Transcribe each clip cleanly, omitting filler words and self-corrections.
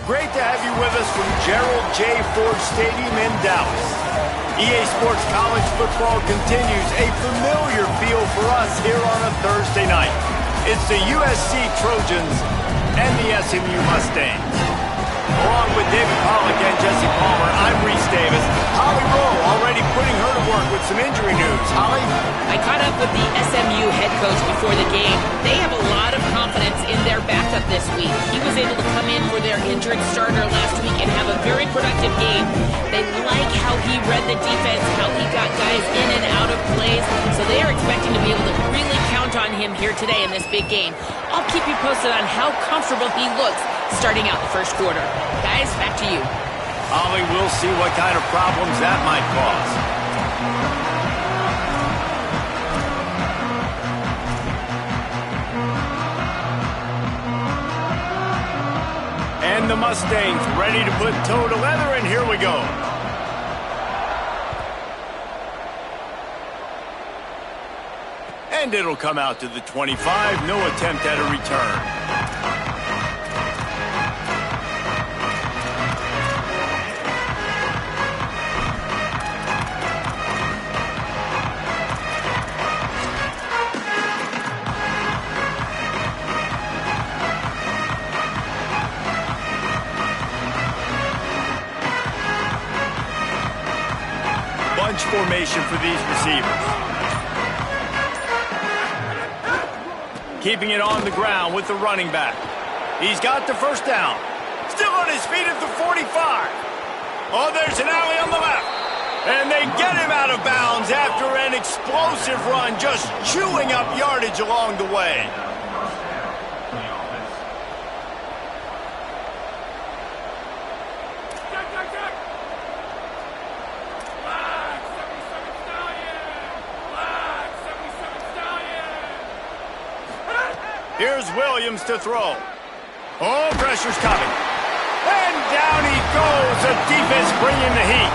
great to have you with us from Gerald J. Ford Stadium in Dallas. EA Sports College Football continues a familiar feel for us here on a Thursday night. It's the USC Trojans and the SMU Mustangs. Along with David Pollack and Jesse Palmer, I'm Reese Davis. Holly Rowe already putting her to work with some injury news. Holly? I caught up with the SMU head coach before the game. They have a lot of confidence in their backup this week. He was able to come in for their injured starter last week and have a very productive game. They like how he read the defense, how he got guys in and out of plays, so they are expecting to be able to really count on him here today in this big game. I'll keep you posted on how comfortable he looks starting out the first quarter. Guys, back to you. Holly, we'll see what kind of problems that might cause. And the Mustangs ready to put toe to leather, and here we go. And it'll come out to the 25. No attempt at a return. Bunch formation for these receivers. Keeping it on the ground with the running back. He's got the first down. Still on his feet at the 45. Oh, there's an alley on the left. And they get him out of bounds after an explosive run, just chewing up yardage along the way. Here's Williams to throw. Oh, pressure's coming. And down he goes. The defense bringing the heat.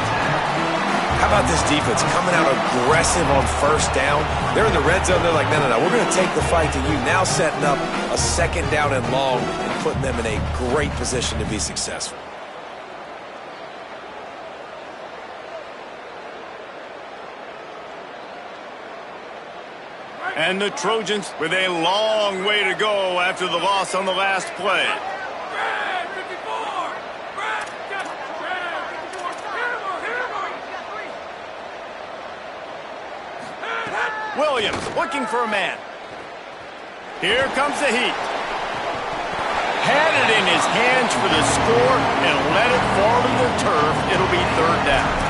How about this defense coming out aggressive on first down? They're in the red zone. They're like, no, we're going to take the fight to you. Now setting up a second down and long and putting them in a great position to be successful. And the Trojans with a long way to go after the loss on the last play. Williams looking for a man. Here comes the heat. Had it in his hands for the score and let it fall to the turf. It'll be third down.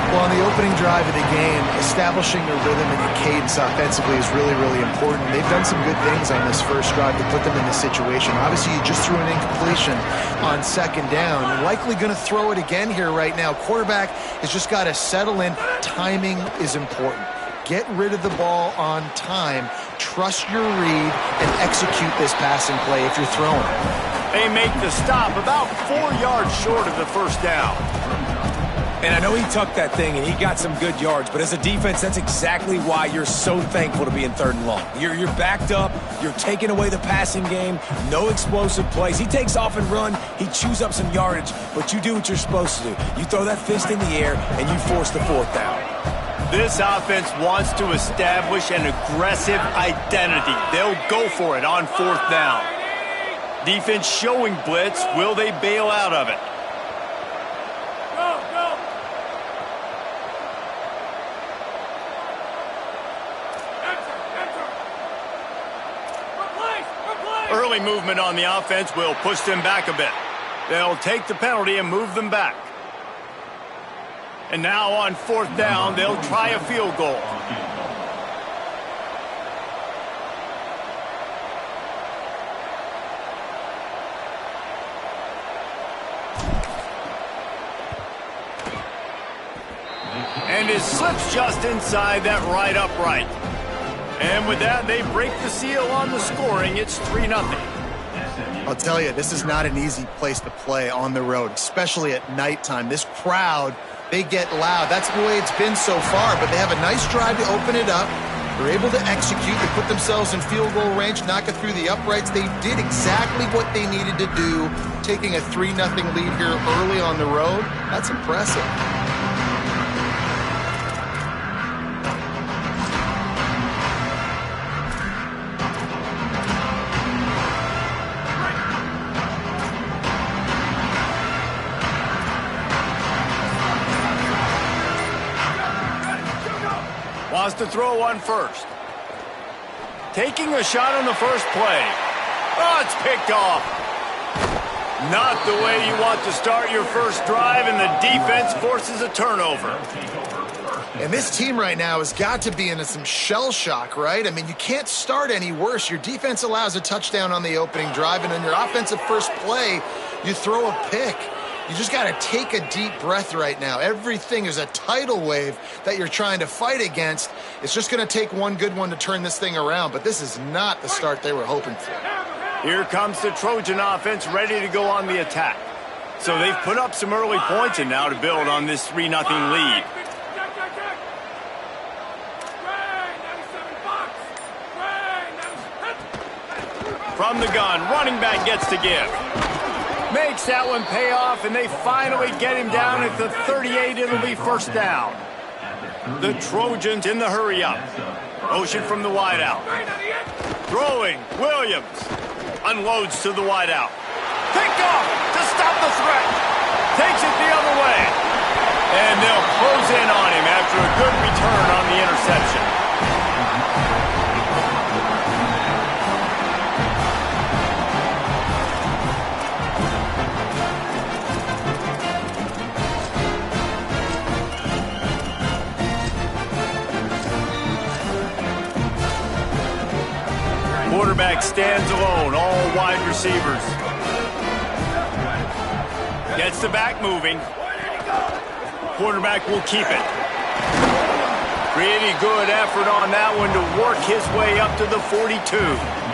Well, on the opening drive of the game, establishing a rhythm and a cadence offensively is really, really important. They've done some good things on this first drive to put them in this situation. Obviously, you just threw an incompletion on second down. You're likely going to throw it again here right now. Quarterback has just got to settle in. Timing is important. Get rid of the ball on time. Trust your read and execute this passing play if you're throwing. They make the stop about 4 yards short of the first down. And I know he tucked that thing and he got some good yards, but as a defense, that's exactly why you're so thankful to be in third and long. You're backed up. You're taking away the passing game. No explosive plays. He takes off and run. He chews up some yardage, but you do what you're supposed to do. You throw that fist in the air and you force the fourth down. This offense wants to establish an aggressive identity. They'll go for it on fourth down. Defense showing blitz. Will they bail out of it? Early movement on the offense will push them back a bit. They'll take the penalty and move them back. And now on fourth down, they'll try a field goal. And it slips just inside that right upright. And with that, they break the seal on the scoring. It's 3-0. I'll tell you, this is not an easy place to play on the road, especially at nighttime. This crowd, they get loud. That's the way it's been so far, but they have a nice drive to open it up. They're able to execute. They put themselves in field goal range, knock it through the uprights. They did exactly what they needed to do, taking a 3-0 lead here early on the road. That's impressive. Wants to throw one first. Taking a shot on the first play. Oh, it's picked off. Not the way you want to start your first drive, and the defense forces a turnover. And this team right now has got to be in some shell shock, right? I mean, you can't start any worse. Your defense allows a touchdown on the opening drive, and on your offensive first play, you throw a pick. You just got to take a deep breath right now. Everything is a tidal wave that you're trying to fight against. It's just going to take one good one to turn this thing around, but this is not the start they were hoping for. Here comes the Trojan offense ready to go on the attack. So they've put up some early points and now to build on this 3-0 lead. From the gun, running back gets to give. Makes that one pay off, and they finally get him down at the 38. It'll be first down. The Trojans in the hurry-up. Motion from the wideout. Throwing, Williams. Unloads to the wideout. Picked off to stop the threat. Takes it the other way. And they'll close in on him after a good return on the interception. Quarterback stands alone, all wide receivers. Gets the back moving. Quarterback will keep it. Pretty good effort on that one to work his way up to the 42.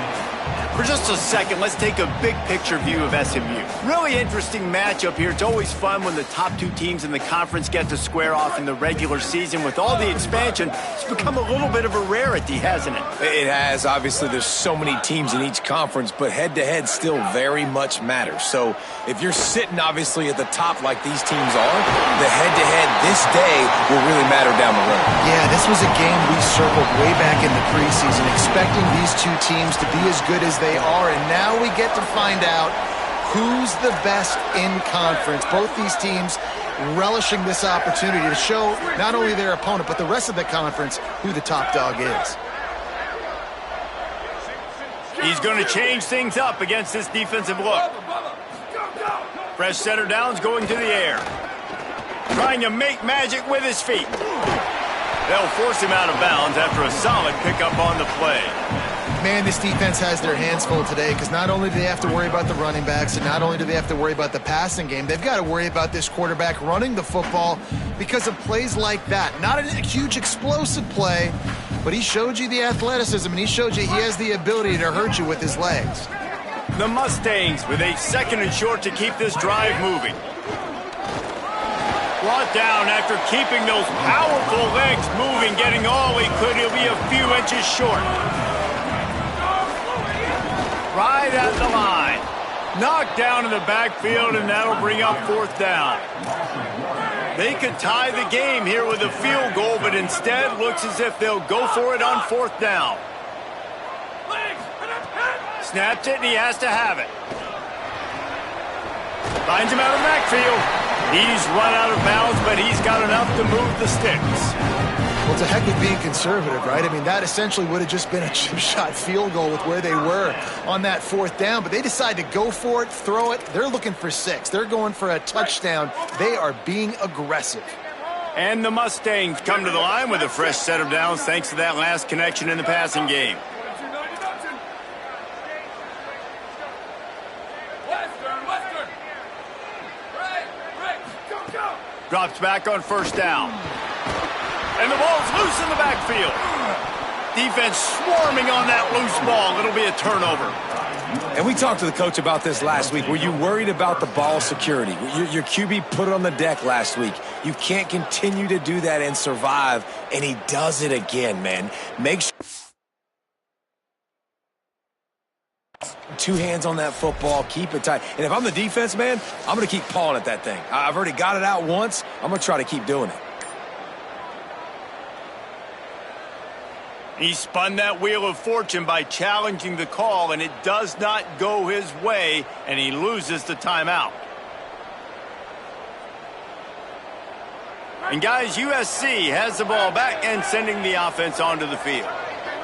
For just a second, let's take a big picture view of SMU. Really interesting matchup here. It's always fun when the top two teams in the conference get to square off in the regular season. With all the expansion, it's become a little bit of a rarity, hasn't it? It has. Obviously, there's so many teams in each conference, but head-to-head still very much matters. So if you're sitting, obviously, at the top like these teams are, the head-to-head this day will really matter down the road. Yeah, this was a game we circled way back in the preseason, expecting these two teams to be as good as they are, and now we get to find out who's the best in conference. Both these teams relishing this opportunity to show not only their opponent, but the rest of the conference who the top dog is. He's going to change things up against this defensive look. Fresh center downs going to the air. Trying to make magic with his feet. They'll force him out of bounds after a solid pickup on the play. Man, this defense has their hands full today because not only do they have to worry about the running backs and not only do they have to worry about the passing game, they've got to worry about this quarterback running the football because of plays like that. Not a huge explosive play, but he showed you the athleticism and he showed you he has the ability to hurt you with his legs. The Mustangs with a 2nd and short to keep this drive moving. Brought down after keeping those powerful legs moving, getting all he could. He'll be a few inches short. Right at the line. Knocked down in the backfield, and that'll bring up 4th down. They could tie the game here with a field goal, but instead looks as if they'll go for it on 4th down. Snapped it, and he has to have it. Finds him out of the backfield. He's run out of bounds, but he's got enough to move the sticks. Well, it's a heck of being conservative, right? I mean, that essentially would have just been a chip shot field goal with where they were on that 4th down, but they decide to go for it, throw it. They're looking for 6. They're going for a touchdown. They are being aggressive. And the Mustangs come to the line with a fresh set of downs thanks to that last connection in the passing game. Drops back on 1st down. And the ball's loose in the backfield. Defense swarming on that loose ball. It'll be a turnover. And we talked to the coach about this last week. Were you worried about the ball security? Your QB put it on the deck last week. You can't continue to do that and survive, and he does it again, man. Make sure two hands on that football, keep it tight. And if I'm the defense, man, I'm going to keep pawing at that thing. I've already got it out once. I'm going to try to keep doing it. He spun that wheel of fortune by challenging the call, and it does not go his way, and he loses the timeout. And guys, USC has the ball back and sending the offense onto the field.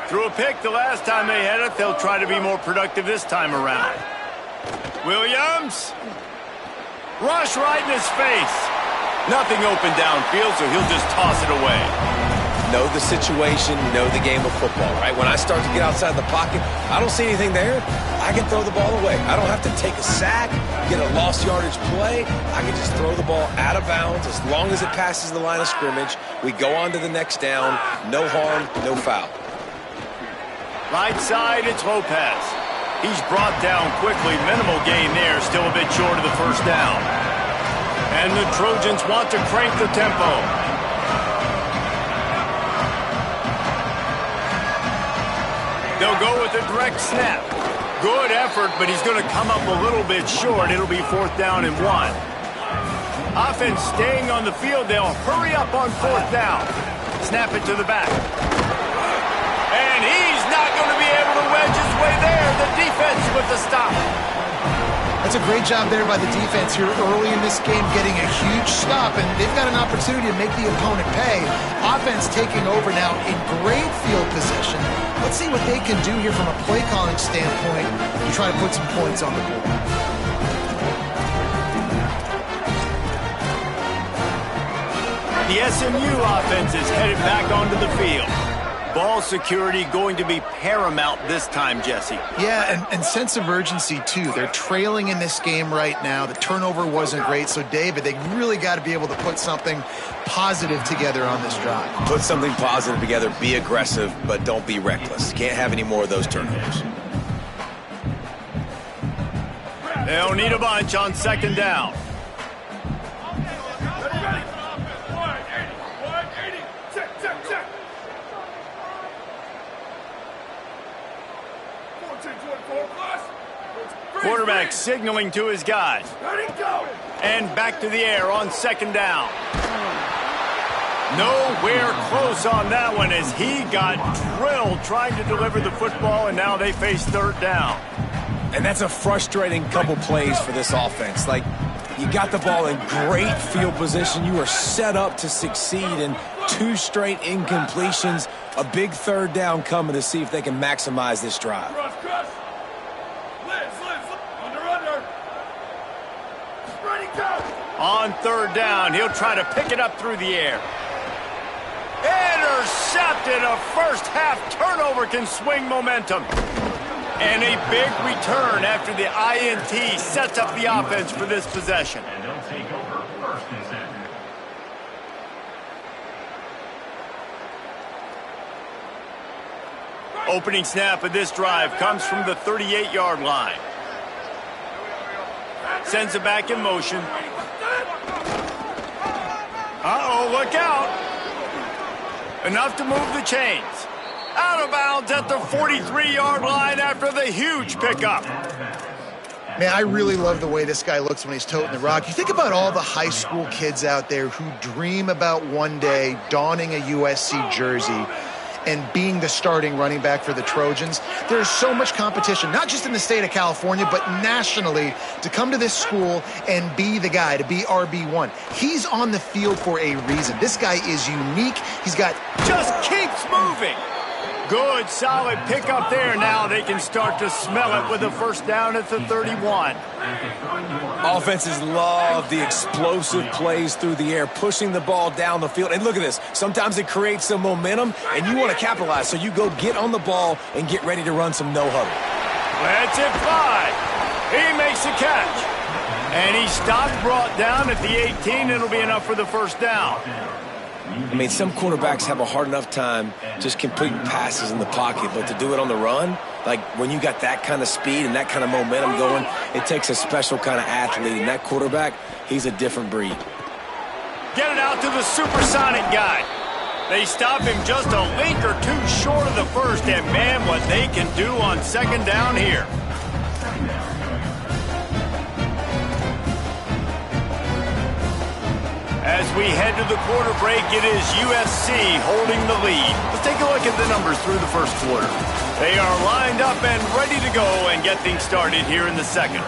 Threw a pick the last time they had it. They'll try to be more productive this time around. Williams. Rush right in his face. Nothing open downfield, so he'll just toss it away. Know the situation, know the game of football, right? When I start to get outside the pocket, I don't see anything there, I can throw the ball away. I don't have to take a sack, get a lost yardage play. I can just throw the ball out of bounds as long as it passes the line of scrimmage. We go on to the next down. No harm, no foul. Right side, it's Lopez. He's brought down quickly. Minimal gain there, still a bit short of the first down. And the Trojans want to crank the tempo. They'll go with a direct snap. Good effort, but he's going to come up a little bit short. It'll be 4th down and 1. Offense staying on the field. They'll hurry up on 4th down. Snap it to the back. And he's not going to be able to wedge his way there. The defense with the stop. That's a great job there by the defense here early in this game, getting a huge stop, and they've got an opportunity to make the opponent pay. Offense taking over now in great field position. Let's see what they can do here from a play calling standpoint to try to put some points on the board. The SMU offense is headed back onto the field. Ball security going to be paramount this time, Jesse. Yeah, and sense of urgency, too. They're trailing in this game right now. The turnover wasn't great. So, David, they really got to be able to put something positive together on this drive. Put something positive together. Be aggressive, but don't be reckless. Can't have any more of those turnovers. They'll need a bunch on 2nd down. Quarterback signaling to his guys. And back to the air on 2nd down. Nowhere close on that one as he got drilled trying to deliver the football, and now they face 3rd down. And that's a frustrating couple plays for this offense. Like, you got the ball in great field position. You are set up to succeed, and 2 straight incompletions. A big 3rd down coming to see if they can maximize this drive. On 3rd down, he'll try to pick it up through the air. Intercepted. A first-half turnover can swing momentum. And a big return after the INT sets up the offense for this possession. And they'll take over 1st and 10. Opening snap of this drive comes from the 38-yard line. Sends it back in motion. Uh-oh, look out. Enough to move the chains. Out of bounds at the 43-yard line after the huge pickup. Man, I really love the way this guy looks when he's toting the rock. You think about all the high school kids out there who dream about one day donning a USC jersey and being the starting running back for the Trojans. There's so much competition, not just in the state of California, but nationally, to come to this school and be the guy, to be RB1. He's on the field for a reason. This guy is unique. He's got... Just keeps moving. Good, solid pickup there. Now they can start to smell it with a 1st down at the 31. Offenses love the explosive plays through the air, pushing the ball down the field. And look at this. Sometimes it creates some momentum, and you want to capitalize. So you go get on the ball and get ready to run some no-huddle. Let's it fly. He makes the catch. And he stopped, brought down at the 18. It'll be enough for the 1st down. I mean, some quarterbacks have a hard enough time just completing passes in the pocket, but to do it on the run, like when you got that kind of speed and that kind of momentum going, it takes a special kind of athlete. And that quarterback, he's a different breed. Get it out to the supersonic guy. They stop him just a link or two short of the first, and man, what they can do on second down here. As we head to the quarter break, it is USC holding the lead. Let's take a look at the numbers through the first quarter. They are lined up and ready to go and get things started here in the second.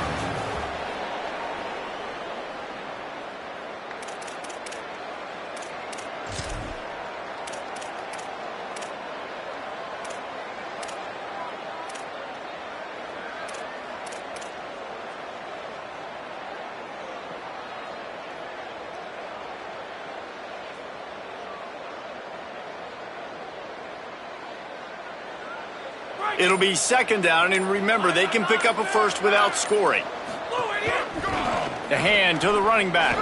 It'll be second down, and remember, they can pick up a first without scoring. The hand to the running back.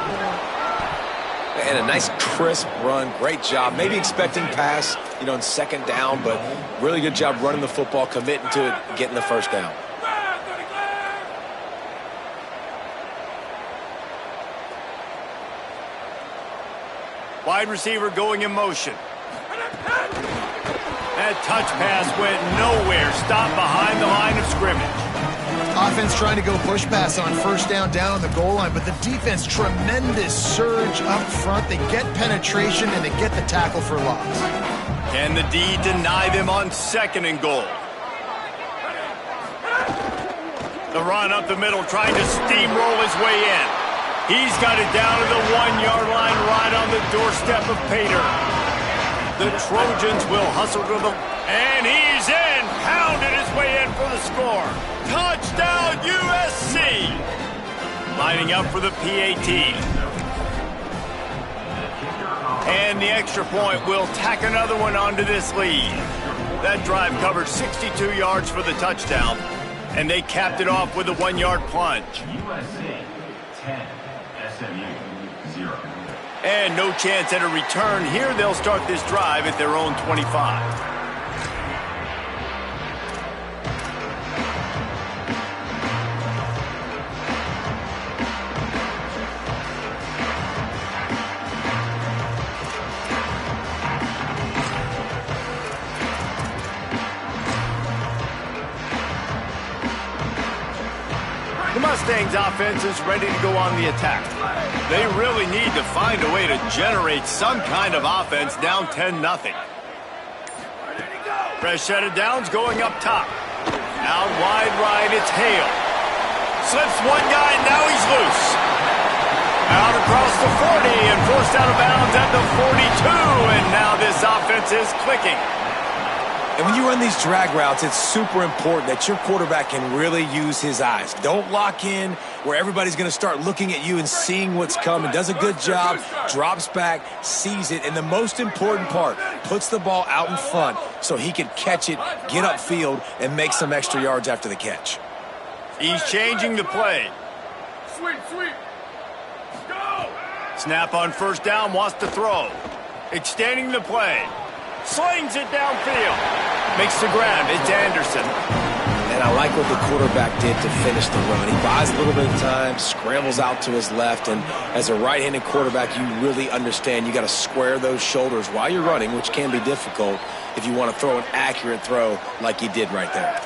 And a nice crisp run, great job. Maybe expecting pass, in second down, but really good job running the football, committing to it, getting the first down. Wide receiver going in motion. That touch pass went nowhere. Stopped behind the line of scrimmage. Offense trying to go push pass on first down on the goal line, but the defense, tremendous surge up front. They get penetration, and they get the tackle for loss. Can the D deny them on second and goal? The run up the middle, trying to steamroll his way in. He's got it down to the 1-yard line, right on the doorstep of Pater. The Trojans will hustle to the... And he's in! Pounded his way in for the score. Touchdown, USC! Lining up for the PAT. And the extra point will tack another one onto this lead. That drive covered 62 yards for the touchdown. And they capped it off with a 1-yard plunge. USC 10, SMU 0. And no chance at a return here. They'll start this drive at their own 25. The Mustangs offense is ready to go on the attack. They really need to find a way to generate some kind of offense down 10-0. Fresh set of downs going up top. Out wide right, it's Hale. Slips one guy, now he's loose. Out across the 40 and forced out of bounds at the 42, and now this offense is clicking. And when you run these drag routes, it's super important that your quarterback can really use his eyes. Don't lock in where everybody's going to start looking at you and seeing what's coming. Does a good job, drops back, sees it, and the most important part, puts the ball out in front so he can catch it, get upfield, and make some extra yards after the catch. He's changing the play. Sweep. Go! Snap on first down, wants to throw. Extending the play. Slings it downfield. Makes the grab. It's Anderson. And I like what the quarterback did to finish the run. He buys a little bit of time, scrambles out to his left, and as a right-handed quarterback, you really understand you got to square those shoulders while you're running, which can be difficult if you want to throw an accurate throw like he did right there.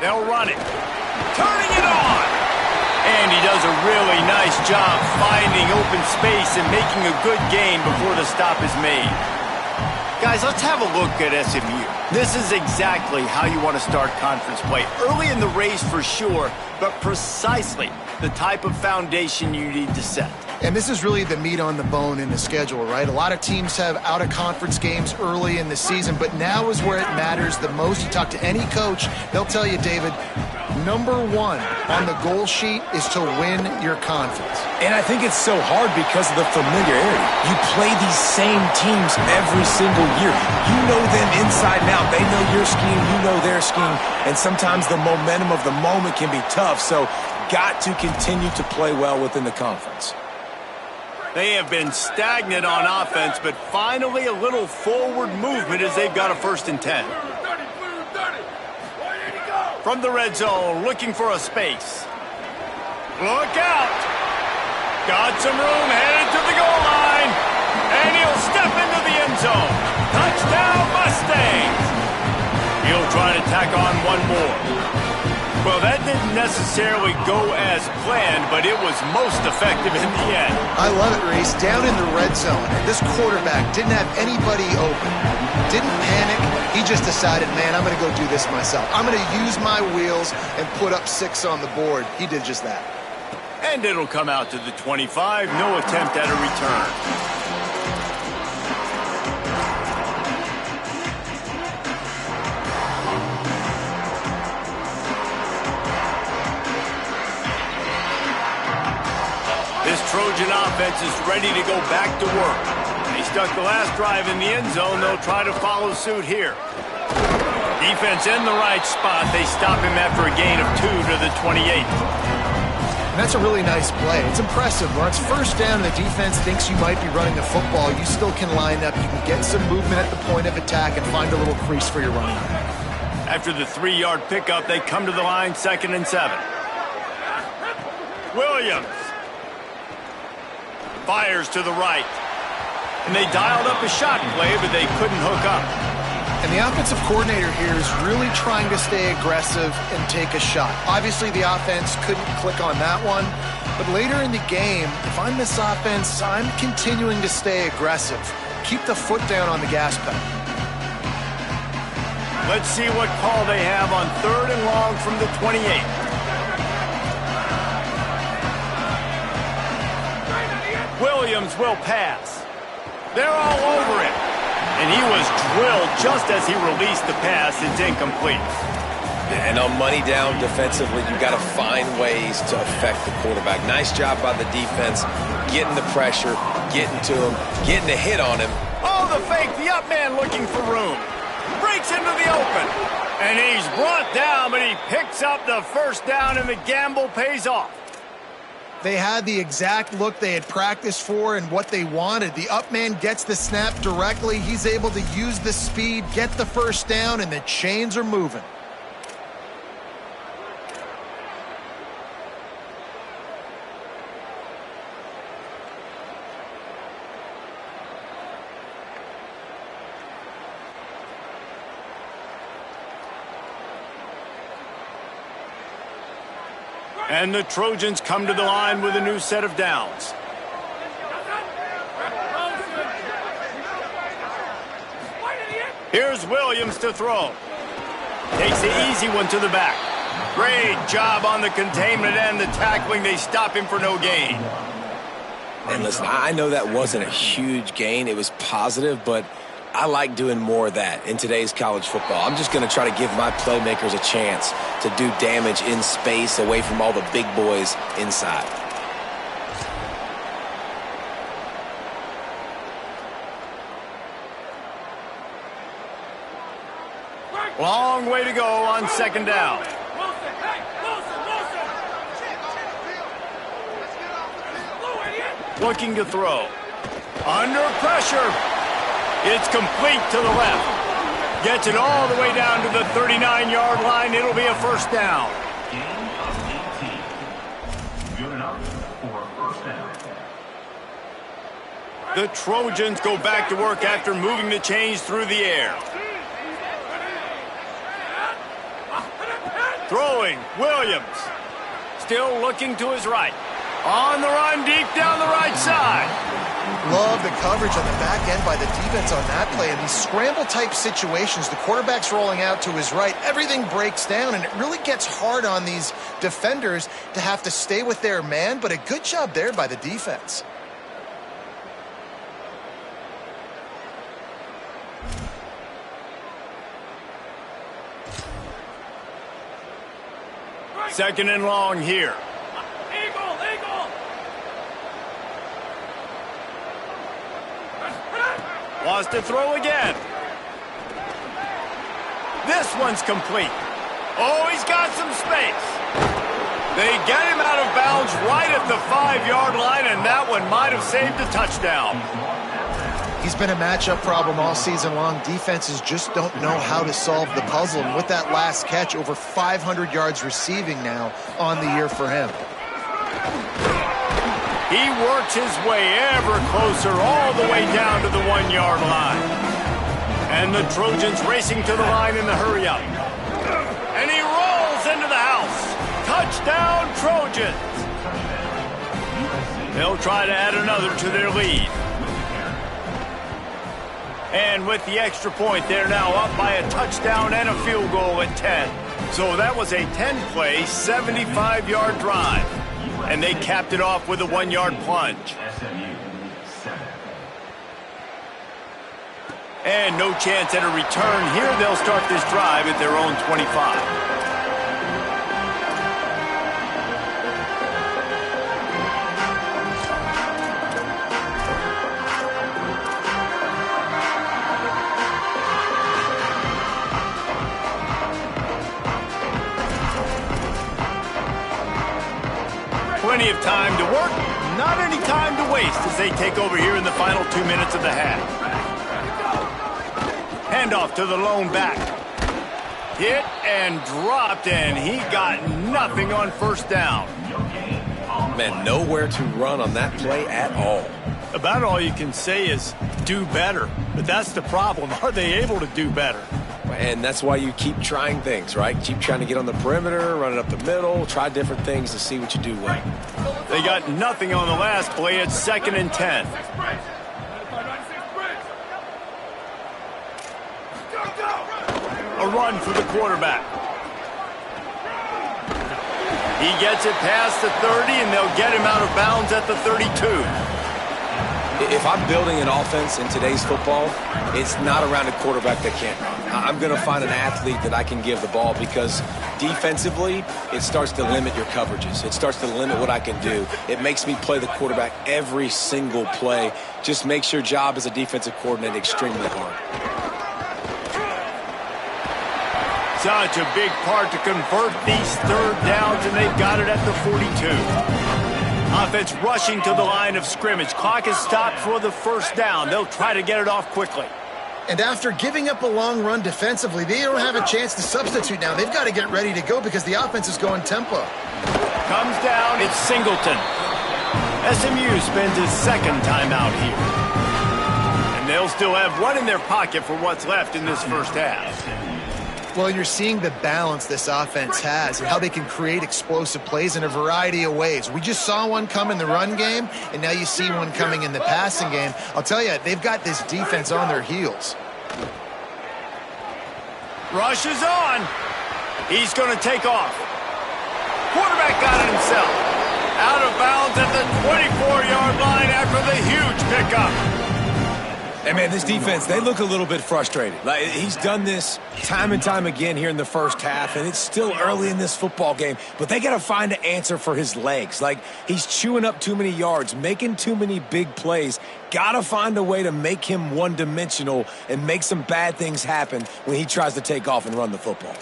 They'll run it. Turning it on. And he does a really nice job finding open space and making a good gain before the stop is made. Guys, let's have a look at SMU. This is exactly how you want to start conference play. Early in the race for sure, but precisely the type of foundation you need to set. And this is really the meat on the bone in the schedule, right? A lot of teams have out-of-conference games early in the season, but now is where it matters the most. You talk to any coach, they'll tell you, David, number one on the goal sheet is to win your confidence. And I think it's so hard because of the familiarity. You play these same teams every single year. You know them inside and out. They know your scheme, you know their scheme, and sometimes the momentum of the moment can be tough, so got to continue to play well within the conference. They have been stagnant on offense, but finally a little forward movement as they've got a 1st and 10. From the red zone, looking for a space. Look out! Got some room, headed to the goal line, and he'll step into the end zone. Touchdown, Mustangs! He'll try to tack on one more. Well, that didn't necessarily go as planned, but it was most effective in the end. I love it, Reese. Down in the red zone, and this quarterback didn't have anybody open. Didn't panic. He just decided, man, I'm going to go do this myself. I'm going to use my wheels and put up 6 on the board. He did just that. And it'll come out to the 25. No attempt at a return. This Trojan offense is ready to go back to work. They stuck the last drive in the end zone. They'll try to follow suit here. Defense in the right spot. They stop him after a gain of 2 to the 28. And that's a really nice play. It's impressive. When it's 1st down and the defense thinks you might be running the football, you still can line up. You can get some movement at the point of attack and find a little crease for your running back. After the 3-yard pickup, they come to the line, 2nd and 7. Williams fires to the right. And they dialed up a shot play, but they couldn't hook up. And the offensive coordinator here is really trying to stay aggressive and take a shot. Obviously, the offense couldn't click on that one. But later in the game, if I'm this offense, I'm continuing to stay aggressive. Keep the foot down on the gas pedal. Let's see what call they have on 3rd and long from the 28. Williams will pass. They're all over him. And he was drilled just as he released the pass. It's incomplete. And on money down defensively, you've got to find ways to affect the quarterback. Nice job by the defense, getting the pressure, getting to him, getting a hit on him. Oh, the fake, the up man looking for room. Breaks into the open. And he's brought down, but he picks up the 1st down, and the gamble pays off. They had the exact look they had practiced for and what they wanted. The up man gets the snap directly. He's able to use the speed, get the 1st down, and the chains are moving. And the Trojans come to the line with a new set of downs. Here's Williams to throw. Takes the easy one to the back. Great job on the containment and the tackling. They stop him for no gain. And listen, I know that wasn't a huge gain. It was positive, but I like doing more of that in today's college football. I'm just going to try to give my playmakers a chance to do damage in space away from all the big boys inside. Long way to go on 2nd down. Looking to throw. Under pressure. It's complete to the left. Gets it all the way down to the 39-yard line. It'll be a 1st down. Gain of 18. Good enough for a 1st down. The Trojans go back to work after moving the chains through the air. Throwing, Williams. Still looking to his right. On the run, deep down the right side. Love the coverage on the back end by the defense on that play. In these scramble-type situations, the quarterback's rolling out to his right. Everything breaks down, and it really gets hard on these defenders to have to stay with their man, but a good job there by the defense. Second and long here. Wants to throw again. This one's complete. Oh, he's got some space. They get him out of bounds right at the 5-yard line, and that one might have saved a touchdown. He's been a matchup problem all season long. Defenses just don't know how to solve the puzzle. And with that last catch, over 500 yards receiving now on the year for him. He works his way ever closer all the way down to the 1-yard line. And the Trojans racing to the line in the hurry-up. And he rolls into the house. Touchdown, Trojans. They'll try to add another to their lead. And with the extra point, they're now up by a touchdown and a field goal at 10. So that was a 10-play, 75-yard drive. And they capped it off with a 1-yard plunge. And no chance at a return here. They'll start this drive at their own 25. Plenty of time to work, not any time to waste as they take over here in the final 2 minutes of the half. Handoff to the lone back. Hit and dropped, and he got nothing on first down. Man, nowhere to run on that play at all. About all you can say is do better. But that's the problem. Are they able to do better? And that's why you keep trying things, right? Keep trying to get on the perimeter, run it up the middle, try different things to see what you do well. They got nothing on the last play. It's 2nd and 10. A run for the quarterback. He gets it past the 30, and they'll get him out of bounds at the 32. If I'm building an offense in today's football, it's not around a quarterback that can't run. I'm going to find an athlete that I can give the ball because defensively, it starts to limit your coverages. It starts to limit what I can do. It makes me play the quarterback every single play. Just makes your job as a defensive coordinator extremely hard. Such a big part to convert these third downs, and they've got it at the 42. Offense rushing to the line of scrimmage. Clock is stopped for the first down. They'll try to get it off quickly. And after giving up a long run defensively, they don't have a chance to substitute now. They've got to get ready to go because the offense is going tempo. Comes down, it's Singleton. SMU spends his second timeout here. And they'll still have one in their pocket for what's left in this first half. Well, you're seeing the balance this offense has and how they can create explosive plays in a variety of ways. We just saw one come in the run game, and now you see one coming in the passing game. I'll tell you, they've got this defense on their heels. Rush is on. He's going to take off. Quarterback got it himself. Out of bounds at the 24-yard line after the huge pickup. And, man, this defense, they look a little bit frustrated. Like, he's done this time and time again here in the first half, and it's still early in this football game. But they got to find an answer for his legs. Like, he's chewing up too many yards, making too many big plays. Got to find a way to make him one-dimensional and make some bad things happen when he tries to take off and run the football.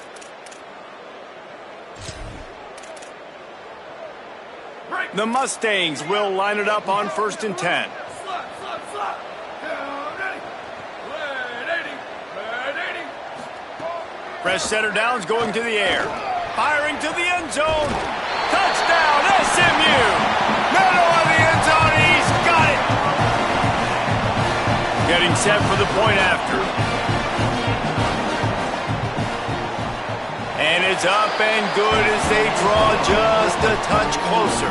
The Mustangs will line it up on 1st and 10. Fresh center downs going to the air. Firing to the end zone. Touchdown, SMU. Middle of the end zone. He's got it. Getting set for the point after. And it's up and good as they draw just a touch closer.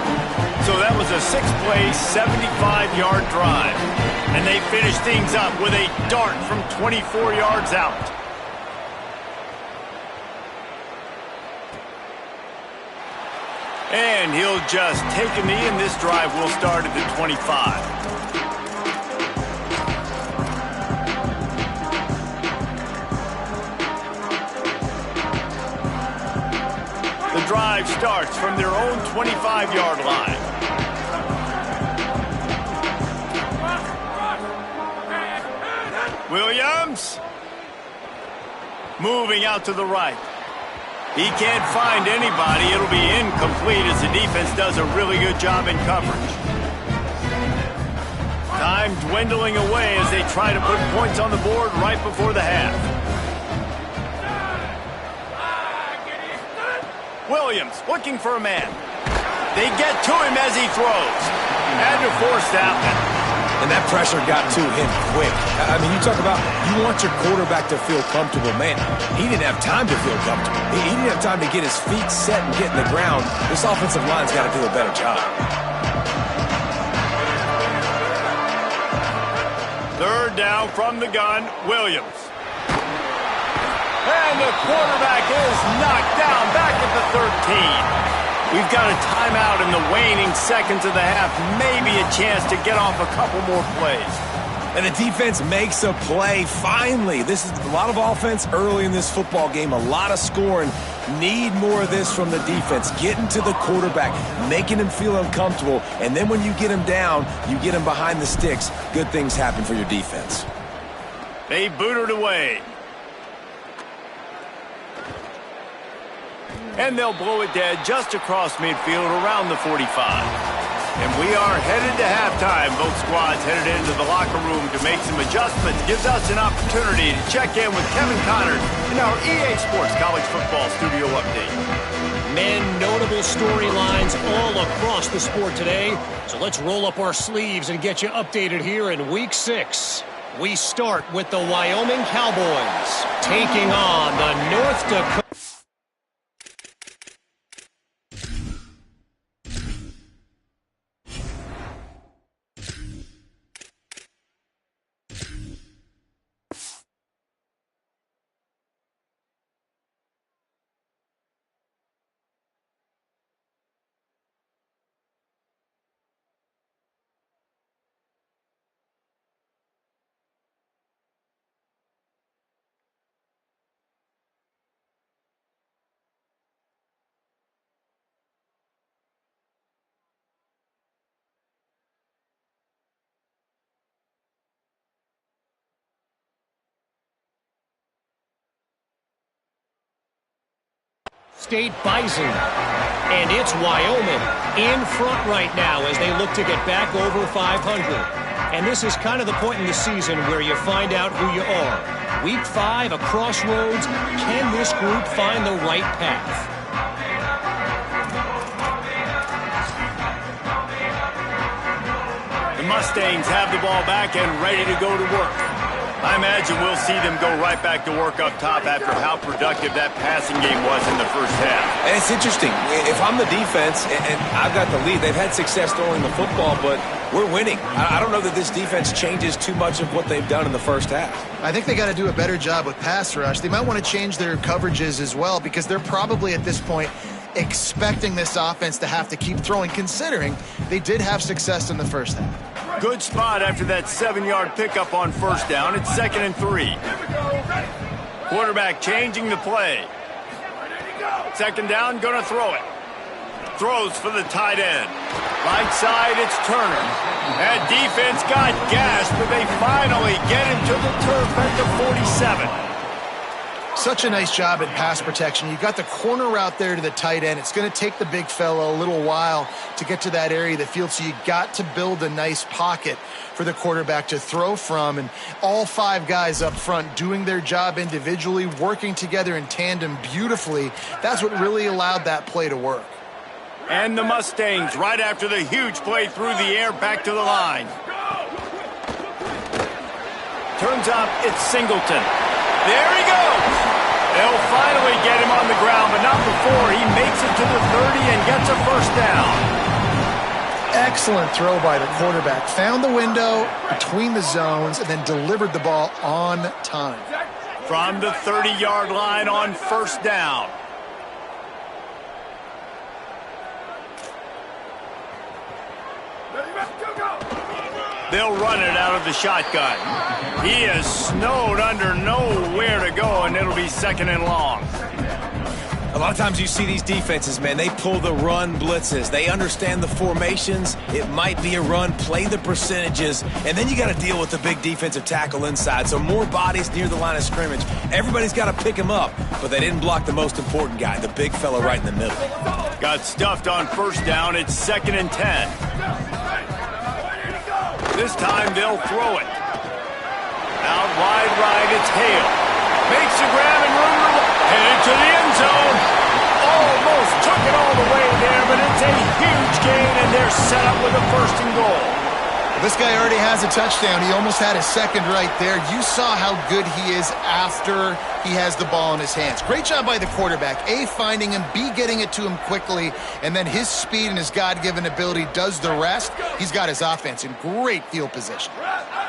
So that was a 6-play, 75-yard drive. And they finish things up with a dart from 24 yards out. And he'll just take a knee, and this drive will start at the 25. The drive starts from their own 25-yard line. Williams. Moving out to the right. He can't find anybody. It'll be incomplete as the defense does a really good job in coverage. Time dwindling away as they try to put points on the board right before the half. Williams looking for a man. They get to him as he throws. Had to force that one. And that pressure got to him quick. I mean, you talk about you want your quarterback to feel comfortable. Man, he didn't have time to feel comfortable. He didn't have time to get his feet set and get in the ground. This offensive line's got to do a better job. Third down from the gun, Williams. And the quarterback is knocked down back at the 13. We've got a timeout in the waning seconds of the half. Maybe a chance to get off a couple more plays. And the defense makes a play, finally. This is a lot of offense early in this football game, a lot of scoring. Need more of this from the defense. Getting to the quarterback, making him feel uncomfortable, and then when you get him down, you get him behind the sticks. Good things happen for your defense. They boot it away. And they'll blow it dead just across midfield around the 45. And we are headed to halftime. Both squads headed into the locker room to make some adjustments. Gives us an opportunity to check in with Kevin Connors in our EA Sports College Football Studio Update. Men, notable storylines all across the sport today. So let's roll up our sleeves and get you updated here in Week 6. We start with the Wyoming Cowboys taking on the North Dakota. State Bison. And it's Wyoming in front right now as they look to get back over 500. And this is kind of the point in the season where you find out who you are. Week 5, a crossroads. Can this group find the right path? The Mustangs have the ball back and ready to go to work. I imagine we'll see them go right back to work up top after how productive that passing game was in the first half. And it's interesting. If I'm the defense and I've got the lead, they've had success throwing the football, but we're winning. I don't know that this defense changes too much of what they've done in the first half. I think they got to do a better job with pass rush. They might want to change their coverages as well because they're probably at this point expecting this offense to have to keep throwing, considering they did have success in the first half. Good spot after that 7-yard pickup on first down. It's 2nd and 3. Quarterback changing the play. 2nd down, gonna throw it. Throws for the tight end. Right side, it's Turner. That defense got gashed, but they finally get him to the turf at the 47. Such a nice job at pass protection. You got the corner route there to the tight end. It's going to take the big fella a little while to get to that area of the field, so you got to build a nice pocket for the quarterback to throw from. And all 5 guys up front doing their job individually, working together in tandem beautifully. That's what really allowed that play to work. And the Mustangs, right after the huge play through the air, back to the line. Turns up, it's Singleton. There he goes. They'll finally get him on the ground, but not before he makes it to the 30 and gets a first down. Excellent throw by the quarterback. Found the window between the zones and then delivered the ball on time. From the 30-yard line on first down. They'll run it out of the shotgun. He is snowed under, nowhere to go, and it'll be 2nd and long. A lot of times you see these defenses, man, they pull the run blitzes. They understand the formations. It might be a run, play the percentages, and then you got to deal with the big defensive tackle inside. So more bodies near the line of scrimmage. Everybody's got to pick him up, but they didn't block the most important guy, the big fella right in the middle. Got stuffed on first down. It's 2nd and 10. This time they'll throw it. Out wide right, it's Hale. Makes the grab and room headed to the end zone. Almost took it all the way there, but it's a huge gain, and they're set up with a 1st and goal. This guy already has a touchdown. He almost had his 2nd right there. You saw how good he is after he has the ball in his hands. Great job by the quarterback. A, finding him, B, getting it to him quickly, and then his speed and his God-given ability does the rest. He's got his offense in great field position.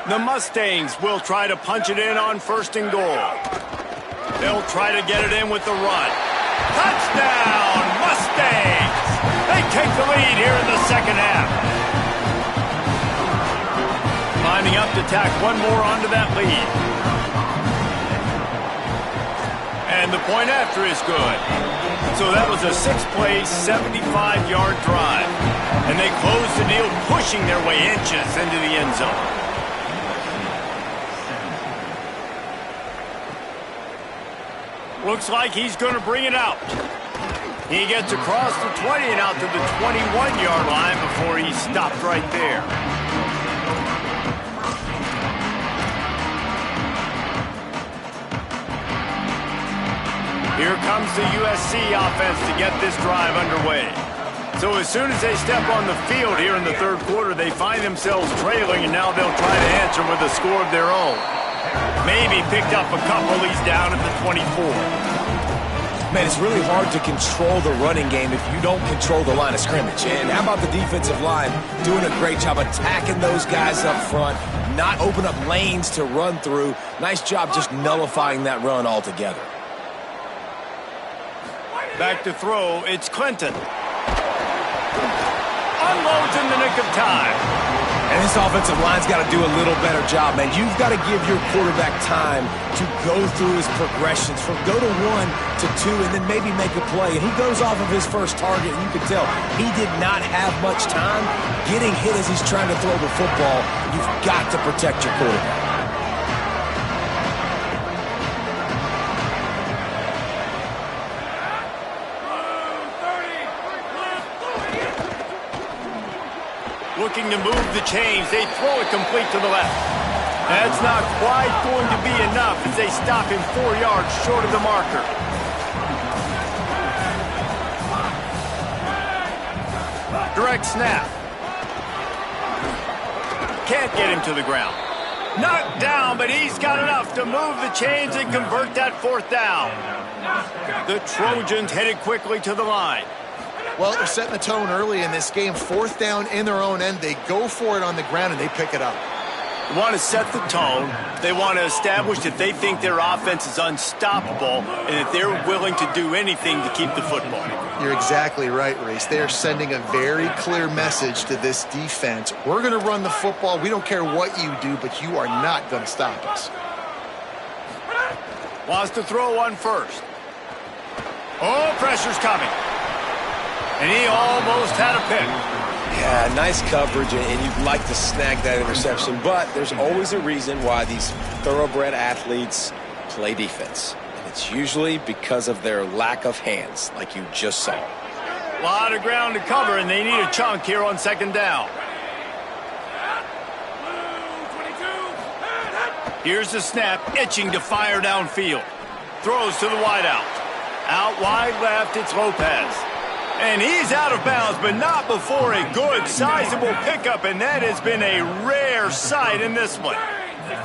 The Mustangs will try to punch it in on 1st and goal. They'll try to get it in with the run. Touchdown, Mustangs! They take the lead here in the 2nd half. Lining up to tack one more onto that lead. And the point after is good. So that was a 6-play, 75-yard drive. And they close the deal, pushing their way inches into the end zone. Looks like he's going to bring it out. He gets across the 20 and out to the 21-yard line before he stopped right there. Here comes the USC offense to get this drive underway. So as soon as they step on the field here in the 3rd quarter, they find themselves trailing, and now they'll try to answer with a score of their own. Maybe picked up a couple. He's down at the 24. Man, it's really hard to control the running game if you don't control the line of scrimmage. And how about the defensive line doing a great job attacking those guys up front, not open up lanes to run through. Nice job just nullifying that run altogether. Back to throw, it's Clinton. Unloads in the nick of time. And this offensive line's got to do a little better job, man. You've got to give your quarterback time to go through his progressions from go to 1 to 2 and then maybe make a play. And he goes off of his first target, and you can tell he did not have much time getting hit as he's trying to throw the football. You've got to protect your quarterback. Looking to move the chains. They throw it complete to the left. That's not quite going to be enough as they stop him 4 yards short of the marker. Direct snap. Can't get him to the ground. Knocked down, but he's got enough to move the chains and convert that 4th down. The Trojans headed quickly to the line. Well, they're setting the tone early in this game. 4th down in their own end. They go for it on the ground, and they pick it up. They want to set the tone. They want to establish that they think their offense is unstoppable and that they're willing to do anything to keep the football. You're exactly right, Reese. They are sending a very clear message to this defense. We're going to run the football. We don't care what you do, but you are not going to stop us. Wants to throw on 1st. Oh, pressure's coming. And he almost had a pick. Yeah, nice coverage, and you'd like to snag that interception, but there's always a reason why these thoroughbred athletes play defense. And it's usually because of their lack of hands, like you just saw. A lot of ground to cover, and they need a chunk here on 2nd down. Here's the snap, itching to fire downfield. Throws to the wideout. Out wide left, it's Lopez. And he's out of bounds, but not before a good, sizable pickup, and that has been a rare sight in this one.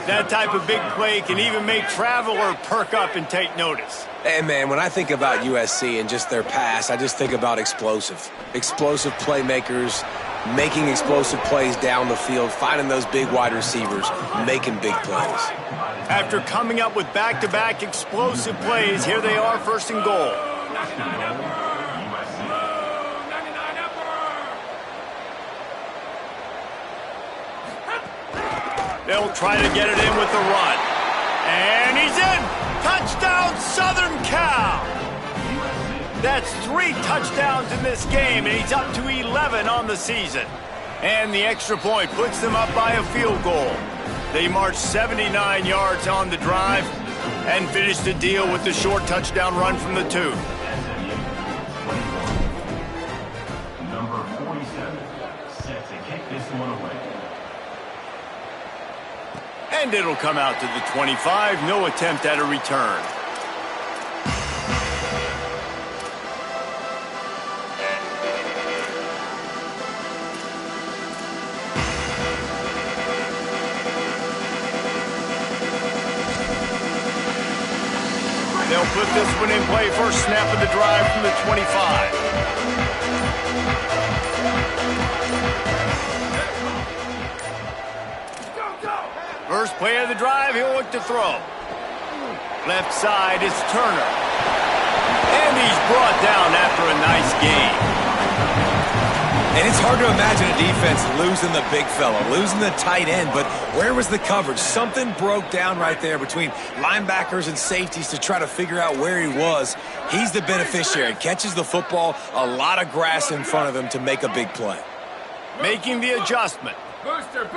That type of big play can even make Traveler perk up and take notice. And, man, when I think about USC and just their pass, I just think about explosive. Explosive playmakers, making explosive plays down the field, finding those big wide receivers, making big plays. After coming up with back-to-back explosive plays, here they are, 1st and goal. They'll try to get it in with the run. And he's in! Touchdown, Southern Cal! That's 3 touchdowns in this game, and he's up to 11 on the season. And the extra point puts them up by a field goal. They marched 79 yards on the drive and finished the deal with the short touchdown run from the 2. Number 47 set to kick this one away. And it'll come out to the 25. No attempt at a return. They'll put this one in play. First snap of the drive from the 25. First play of the drive, he'll look to throw. Left side is Turner. And he's brought down after a nice gain. And it's hard to imagine a defense losing the big fella, losing the tight end, but where was the coverage? Something broke down right there between linebackers and safeties to try to figure out where he was. He's the beneficiary. Catches the football, a lot of grass in front of him to make a big play. Making the adjustment. Booster!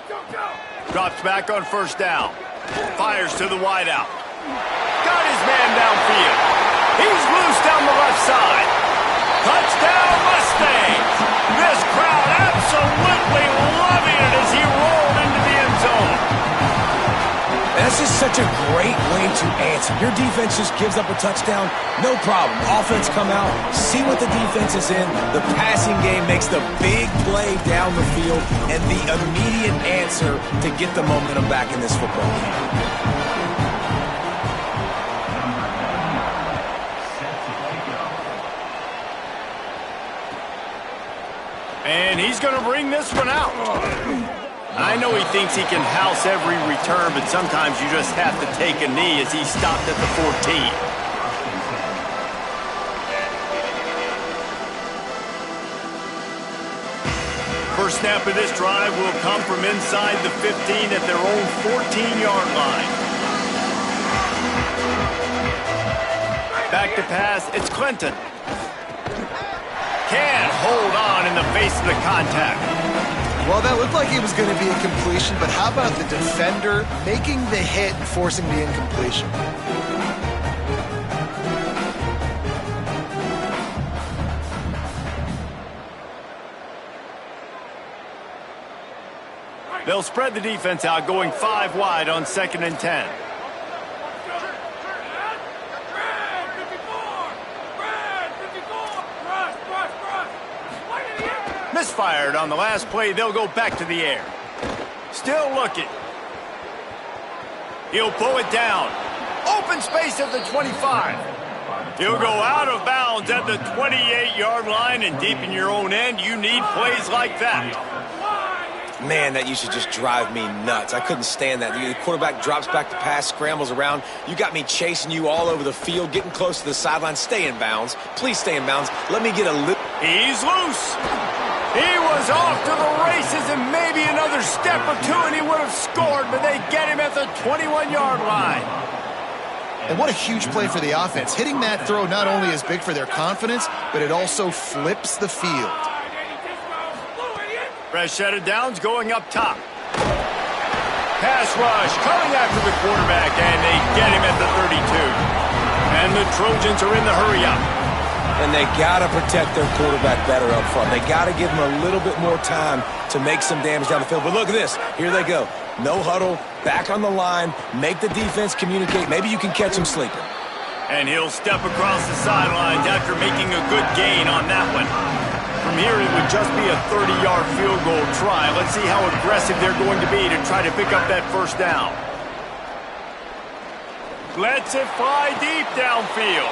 Go, go! Drops back on first down. Fires to the wideout. Got his man downfield. He's loose down the left side. Touchdown Mustangs! This crowd absolutely loving it as he rolled into the end zone. That's just such a great way to answer. Your defense just gives up a touchdown, no problem. Offense come out, see what the defense is in. The passing game makes the big play down the field and the immediate answer to get the momentum back in this football game. And he's going to bring this one out. I know he thinks he can house every return, but sometimes you just have to take a knee as he stopped at the 14. First snap of this drive will come from inside the 15 at their own 14-yard line. Back to pass, it's Clinton. Can't hold on in the face of the contact. Well, that looked like it was going to be a completion, but how about the defender making the hit and forcing the incompletion? They'll spread the defense out, going 5 wide on 2nd and 10. Misfired on the last play. They'll go back to the air. Still looking. He'll pull it down. Open space at the 25. He'll go out of bounds at the 28-yard line, and deep in your own end, you need plays like that. Man, that used to just drive me nuts. I couldn't stand that. The quarterback drops back to pass, scrambles around. You got me chasing you all over the field, getting close to the sideline. Stay in bounds. Please stay in bounds. Let me get a little... He's loose. He was off to the races, and maybe another step or two, and he would have scored, but they get him at the 21-yard line. And what a huge play for the offense. Hitting that throw not only is big for their confidence, but it also flips the field. Fresh set of downs going up top. Pass rush coming after the quarterback, and they get him at the 32. And the Trojans are in the hurry-up. And they got to protect their quarterback better up front. They got to give him a little bit more time to make some damage down the field. But look at this. Here they go. No huddle, back on the line, make the defense communicate. Maybe you can catch him sleeping. And he'll step across the sidelines after making a good gain on that one. From here, it would just be a 30-yard field goal try. Let's see how aggressive they're going to be to try to pick up that first down. Lets it fly deep downfield.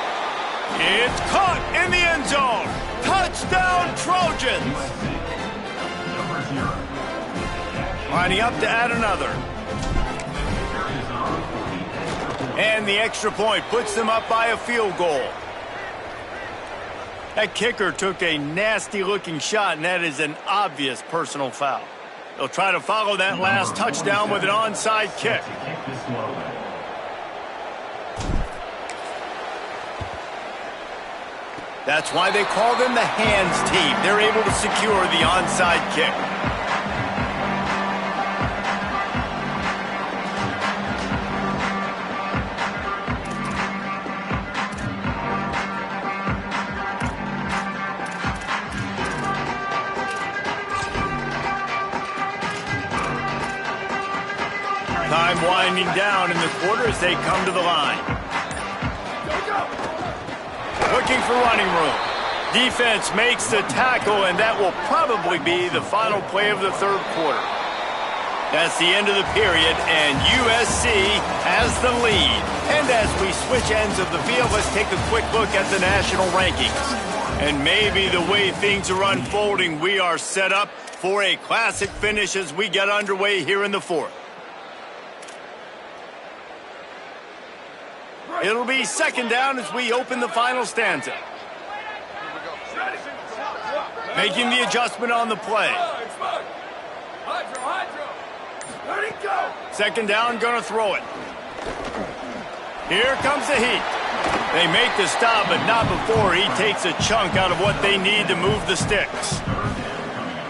It's caught in the end zone. Touchdown, Trojans. Lining up to add another. And the extra point puts them up by a field goal. That kicker took a nasty-looking shot, and that is an obvious personal foul. They'll try to follow that last touchdown with an onside kick. That's why they call them the hands team. They're able to secure the onside kick. Time winding down in the quarter as they come to the line. Looking for running room. Defense makes the tackle, and that will probably be the final play of the third quarter. That's the end of the period, and USC has the lead. And as we switch ends of the field, let's take a quick look at the national rankings. And maybe the way things are unfolding, we are set up for a classic finish as we get underway here in the fourth. It'll be second down as we open the final stanza. Making the adjustment on the play. Second down, gonna throw it. Here comes the heat. They make the stop, but not before he takes a chunk out of what they need to move the sticks.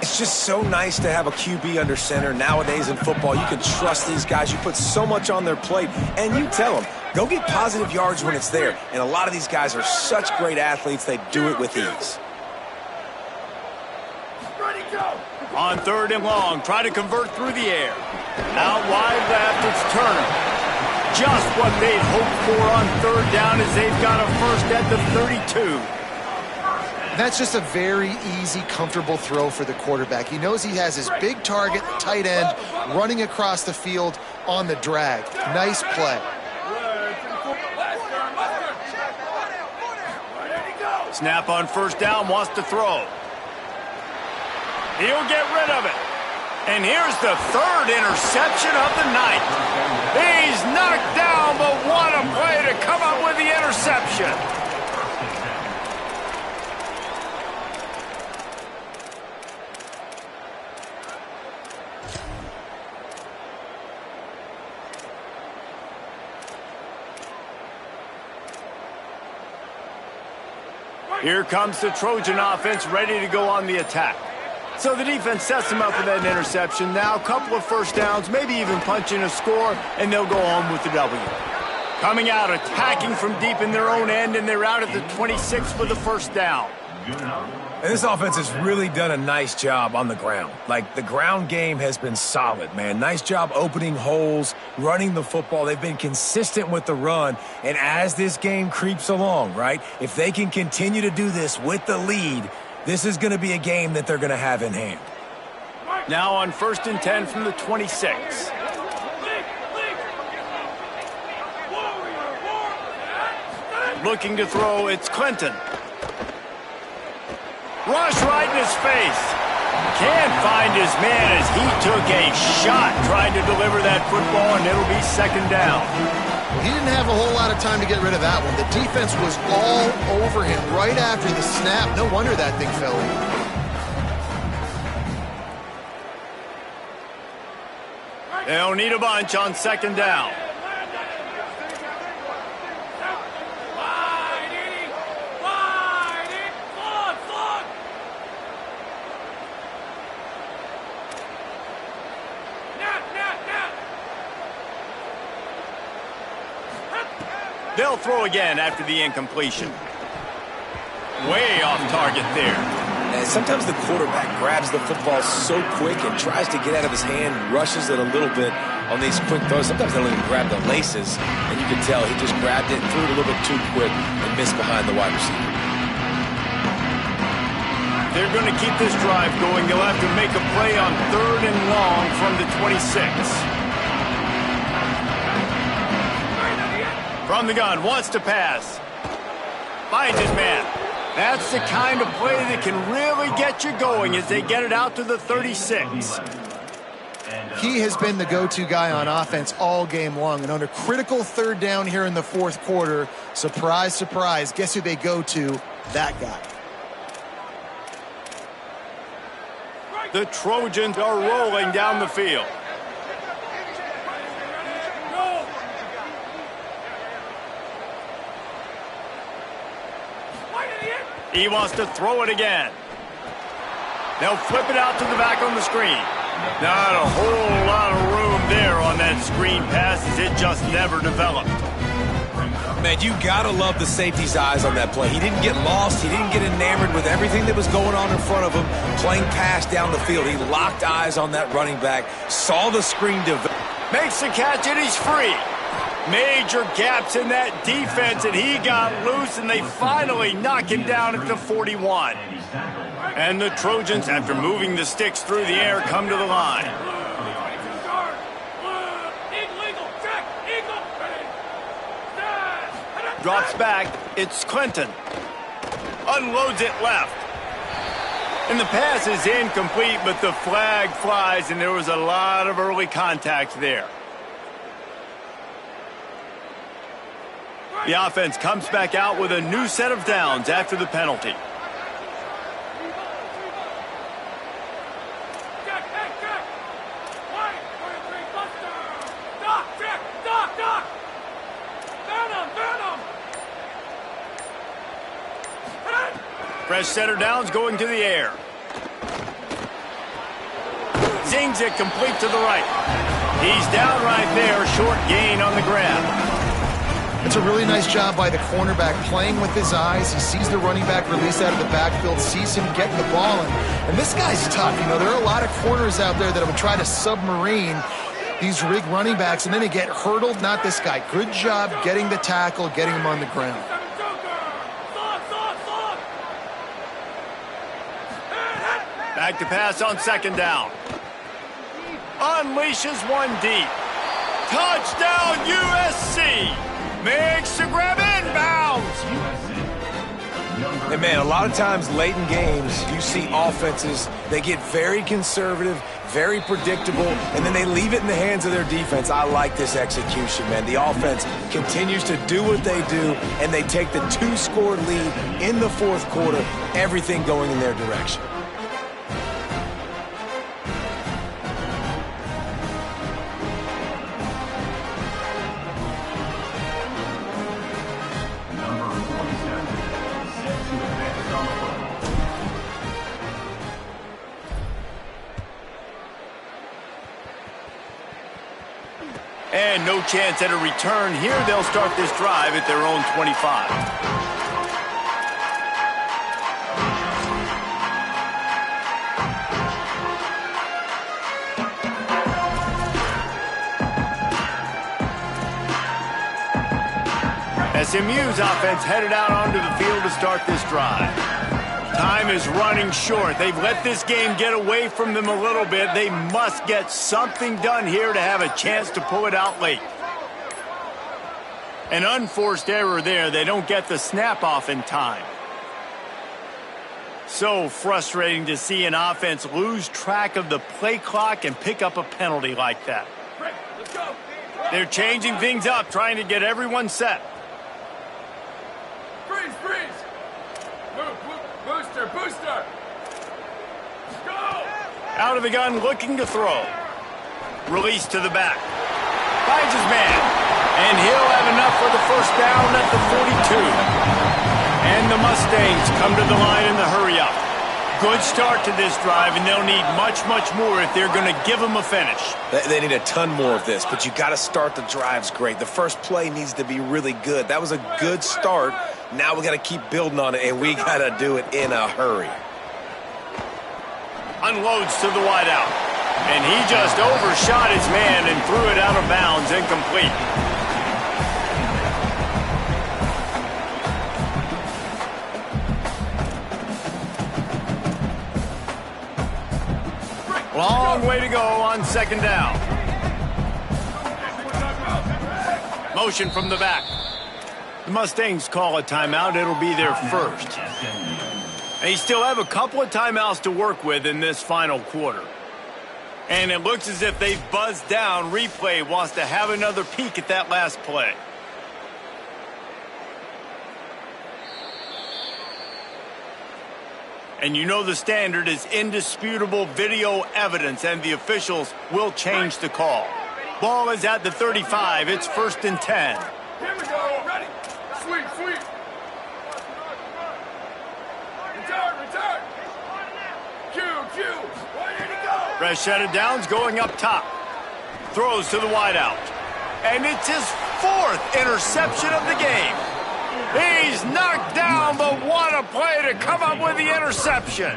It's just so nice to have a QB under center. Nowadays in football, you can trust these guys. You put so much on their plate, and you tell them, go get positive yards when it's there. And a lot of these guys are such great athletes, they do it with ease. On third and long, try to convert through the air. Out wide left, it's Turner. Just what they'd hoped for on third down as they've got a first at the 32. That's just a very easy, comfortable throw for the quarterback. He knows he has his big target, tight end, running across the field on the drag. Nice play. Snap on first down, wants to throw. He'll get rid of it. And here's the third interception of the night. He's knocked down, but what a play to come up with the interception. Here comes the Trojan offense ready to go on the attack. So the defense sets them up for that interception. Now a couple of first downs, maybe even punching a score, and they'll go home with the W. Coming out, attacking from deep in their own end, and they're out at the 26 for the first down. And this offense has really done a nice job on the ground. Like, the ground game has been solid, man. Nice job opening holes, running the football. They've been consistent with the run. And as this game creeps along, right, if they can continue to do this with the lead, this is going to be a game that they're going to have in hand. Now on 1st and 10 from the 26. Looking to throw, it's Clinton. Rush right in his face. Can't find his man as he took a shot trying to deliver that football, and it'll be second down. He didn't have a whole lot of time to get rid of that one. The defense was all over him right after the snap. No wonder that thing fell in. They'll need a bunch on second down. They'll throw again after the incompletion. Way off target there. And sometimes the quarterback grabs the football so quick and tries to get out of his hand, rushes it a little bit on these quick throws. Sometimes they don't even grab the laces, and you can tell he just grabbed it, threw it a little bit too quick, and missed behind the wide receiver. They're going to keep this drive going. They'll have to make a play on third and long from the 26. From the gun, wants to pass. Finds his man. That's the kind of play that can really get you going as they get it out to the 36. He has been the go-to guy on offense all game long. And under critical third down here in the fourth quarter, surprise, surprise, guess who they go to? That guy. The Trojans are rolling down the field. He wants to throw it again. They'll flip it out to the back on the screen. Not a whole lot of room there on that screen pass as it just never developed. Man, you gotta love the safety's eyes on that play. He didn't get lost. He didn't get enamored with everything that was going on in front of him, playing pass down the field. He locked eyes on that running back, saw the screen develop. Makes the catch, and he's free. Major gaps in that defense, and he got loose, and they finally knock him down at the 41. And the Trojans, after moving the sticks through the air, come to the line. Drops back. It's Clinton. Unloads it left. And the pass is incomplete, but the flag flies, and there was a lot of early contact there. The offense comes back out with a new set of downs after the penalty. Fresh setter downs going to the air. Zings it complete to the right. He's down right there, short gain on the grab. It's a really nice job by the cornerback playing with his eyes. He sees the running back release out of the backfield, sees him get the ball, and this guy's tough. You know, there are a lot of corners out there that would try to submarine these rig running backs, and then they get hurdled. Not this guy. Good job getting the tackle, getting him on the ground. Back to pass on second down. Unleashes one deep. Touchdown USC. Makes the grab inbounds. And man, a lot of times late in games, you see offenses, they get very conservative, very predictable, and then they leave it in the hands of their defense. I like this execution, man. The offense continues to do what they do, and they take the 2-score lead in the fourth quarter, everything going in their direction. And no chance at a return here. They'll start this drive at their own 25. SMU's offense headed out onto the field to start this drive. Time is running short. They've let this game get away from them a little bit. They must get something done here to have a chance to pull it out late. An unforced error there. They don't get the snap off in time. So frustrating to see an offense lose track of the play clock and pick up a penalty like that. They're changing things up, trying to get everyone set. Freeze, freeze! Booster, booster! Go! Out of the gun, looking to throw. Release to the back. Finds his man. And he'll have enough for the first down at the 42. And the Mustangs come to the line in the hurry-up. Good start to this drive, and they'll need much, much more if they're going to give them a finish. They need a ton more of this, but you got to start the drives great. The first play needs to be really good. That was a good start. Now we got to keep building on it, and we got to do it in a hurry. Unloads to the wideout. And he just overshot his man and threw it out of bounds, incomplete. Long way to go on second down. Motion from the back. The Mustangs call a timeout. It'll be their first. They still have a couple of timeouts to work with in this final quarter. And it looks as if they've buzzed down. Replay wants to have another peek at that last play. And you know the standard is indisputable video evidence, and the officials will change the call. Ball is at the 35. It's 1st and 10. Here we go. Ready. Sweep, sweep. Fresh set of downs going up top. Throws to the wideout. And it's his 4th interception of the game. He's knocked down, but what a play to come up with the interception.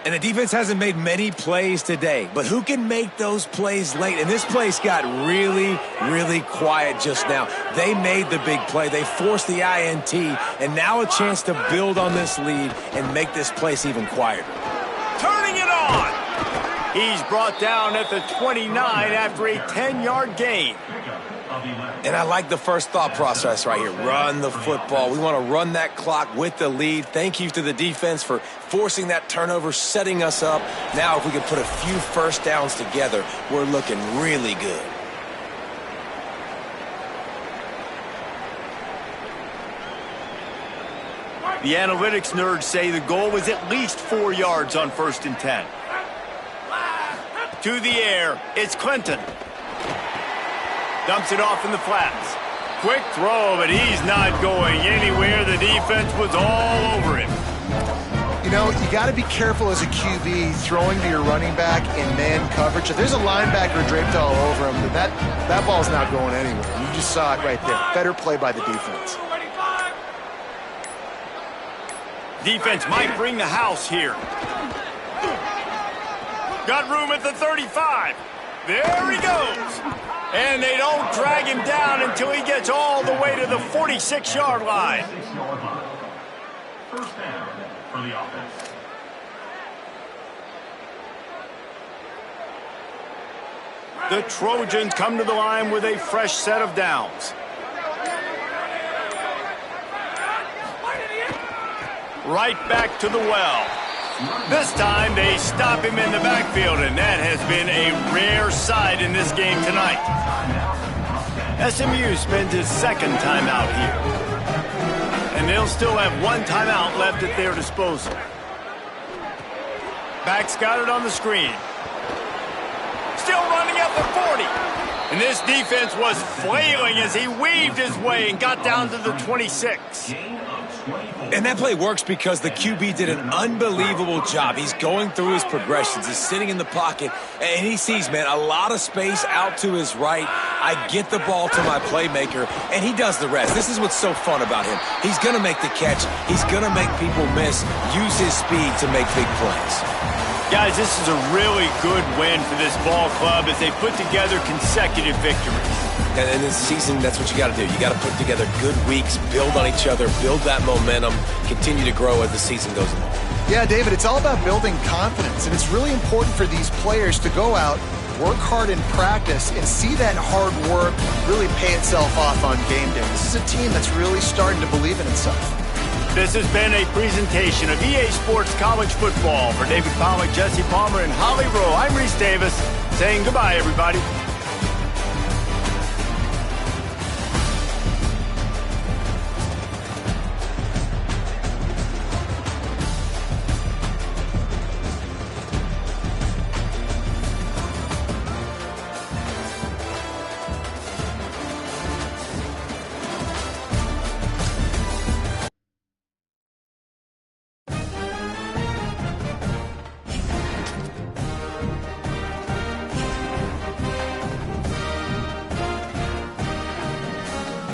And the defense hasn't made many plays today, but who can make those plays late? And this place got really, really quiet just now. They made the big play. They forced the INT, and now a chance to build on this lead and make this place even quieter. Turning it on. He's brought down at the 29 after a 10-yard gain. And I like the first thought process right here. Run the football. We want to run that clock with the lead. Thank you to the defense for forcing that turnover, setting us up. Now if we could put a few first downs together, we're looking really good. The analytics nerds say the goal was at least 4 yards on 1st and 10. To the air, it's Clinton. Dumps it off in the flats. Quick throw, but he's not going anywhere. The defense was all over him. You know, you got to be careful as a QB throwing to your running back in man coverage. If there's a linebacker draped all over him, then that ball's not going anywhere. You just saw it right there. Better play by the defense. Defense might bring the house here. Got room at the 35. There he goes. And they don't drag him down until he gets all the way to the 46-yard line. First down for the offense. The Trojans come to the line with a fresh set of downs. Right back to the well. This time they stop him in the backfield, and that has been a rare sight in this game tonight. SMU spends his 2nd timeout here. And they'll still have 1 timeout left at their disposal. Back's got it on the screen. Still running at the 40. And this defense was flailing as he weaved his way and got down to the 26. And that play works because the QB did an unbelievable job. He's going through his progressions. He's sitting in the pocket, and he sees, man, a lot of space out to his right. I get the ball to my playmaker, and he does the rest. This is what's so fun about him. He's going to make the catch. He's going to make people miss, use his speed to make big plays. Guys, this is a really good win for this ball club as they put together consecutive victories. And in this season, that's what you got to do. You got to put together good weeks, build on each other, build that momentum, continue to grow as the season goes along. Yeah, David, it's all about building confidence, and it's really important for these players to go out, work hard in practice, and see that hard work really pay itself off on game day. This is a team that's really starting to believe in itself. This has been a presentation of EA Sports College Football. For David Pollack, Jesse Palmer, and Holly Rowe, I'm Reese Davis saying goodbye, everybody.